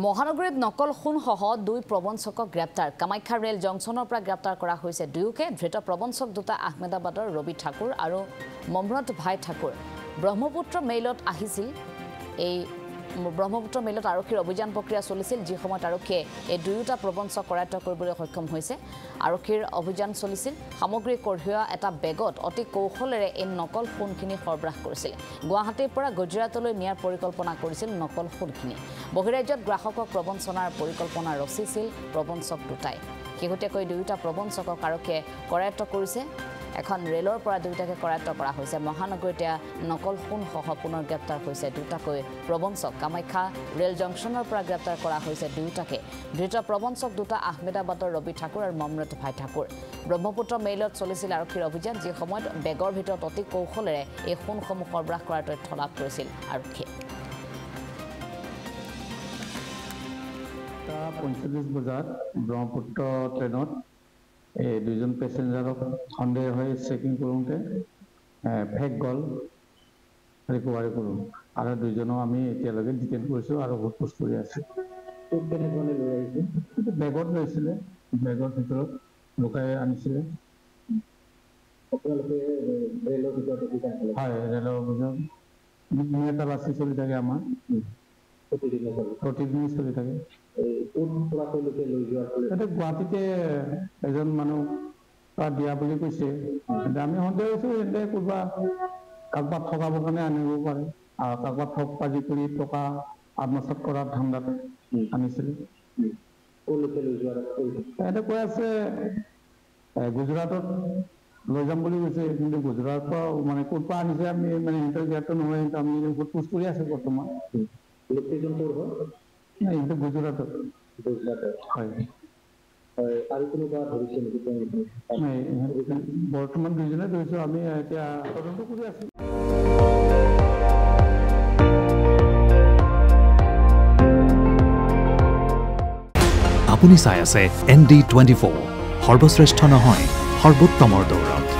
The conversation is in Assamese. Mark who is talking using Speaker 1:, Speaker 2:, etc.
Speaker 1: মহানগৰীত নকল সোণসহ 2 প্ৰবঞ্চকক গ্ৰেপ্তাৰ কামাখ্যা ৰেল জংচনৰ পৰা গ্ৰেপ্তাৰ কৰা হৈছে দুয়োকে ধৃত প্ৰবঞ্চক দুটা আহমেদাবাদৰ ৰবি ঠাকুৰ আৰু মমৰত ভাই ঠাকুৰ ব্ৰহ্মপুত্ৰ মেইলত আহিছিল এই ব্ৰহ্মপুত্ৰ মেইলত আৰক্ষীৰ অভিযান প্ৰক্ৰিয়া চলিছিল যি সময়ত আৰক্ষীয়ে এই দুয়োটা প্ৰবঞ্চক কৰায়ত্ব কৰিবলৈ সক্ষম হৈছে আৰক্ষীৰ অভিযান চলিছিল সামগ্ৰী কঢ়িওৱা এটা বেগত অতি কৌশলেৰে এই নকল সোণখিনি সৰবৰাহ কৰিছিল গুৱাহাটীৰ পৰা গুজৰাটলৈ নিয়াৰ পৰিকল্পনা কৰিছিল নকল সোণখিনি বহিৰাজ্যত গ্ৰাহকক প্ৰবঞ্চনাৰ পৰিকল্পনা ৰচিছিল প্ৰবঞ্চক দুটাই শেহতীয়াকৈ দুয়োটা প্ৰবঞ্চকক আৰক্ষীয়ে কৰায়ত্ব কৰিছে এখন ৰেলৰ পৰা দুটাকে কৰায়ত্ব কৰা হৈছে মহানগৰীত নকল সোণসহ পুনৰ গ্ৰেপ্তাৰ হৈছে দুটাকৈ প্ৰবঞ্চক কামাখ্যা ৰেল জংচনৰ পৰা গ্ৰেপ্তাৰ কৰা হৈছে দুটাকে ধৃত প্ৰবঞ্চক দুটা আহমেদাবাদৰ ৰবি ঠাকুৰ আৰু মমৰত ভাই ঠাকুৰ ব্ৰহ্মপুত্ৰ মেইলত চলিছিল আৰক্ষীৰ অভিযান যি সময়ত বেগৰ ভিতৰত অতি কৌশলেৰে এই সোণসমূহ সৰবৰাহ কৰাৰ তথ্য লাভ কৰিছিল আৰক্ষীয়ে
Speaker 2: 45 বজাত ব্ৰহ্মপুত্ৰ ট্ৰেইনত এই দুজন পেছেঞ্জাৰক সন্দেহ হৈ চেকিং কৰোঁতে ফেক গল ৰিকভাৰী কৰোঁ আৰু দুজনক আমি এতিয়ালৈকে ডিটেইন কৰিছোঁ আৰু সোধপোছ কৰি আছোঁ বেগত লৈছিলে বেগৰ ভিতৰত লুকাই আনিছিলে হয় ৰেলৰ ভিতৰত এটা বাছি চলি থাকে আমাৰ প্ৰতিদিনে চলি থাকে গুৱাহাটীতে এজন মানুহ দিয়া বুলি কৈছে আমি সন্দেহ হৈছোঁ এনে ক'ৰবা কাৰোবাক ঠগাবৰ কাৰণে আনিব পাৰে আৰু কাৰোবাক ঠগ বাজি কৰি টকা আত্মসাৎ কৰাৰ ধান্দাত আনিছিলে সিহঁতে কৈ আছে গুজৰাটত লৈ যাম বুলি কৈছে কিন্তু গুজৰাটৰ পৰা মানে ক'ৰ পৰা আনিছে আমি মানে সিহঁতৰ জ্ঞাত নহয় আমি সোধপোছ কৰি আছোঁ বৰ্তমান গুজৰাটত হয় আৰু কোনোবা ধৰিছে নেকি বৰ্তমান দুজনে ধৰিছোঁ আমি এতিয়া তদন্ত কৰি আছোঁ
Speaker 3: আপুনি চাই আছে ND24 সৰ্বশ্ৰেষ্ঠ নহয় সৰ্বোত্তমৰ দৌৰ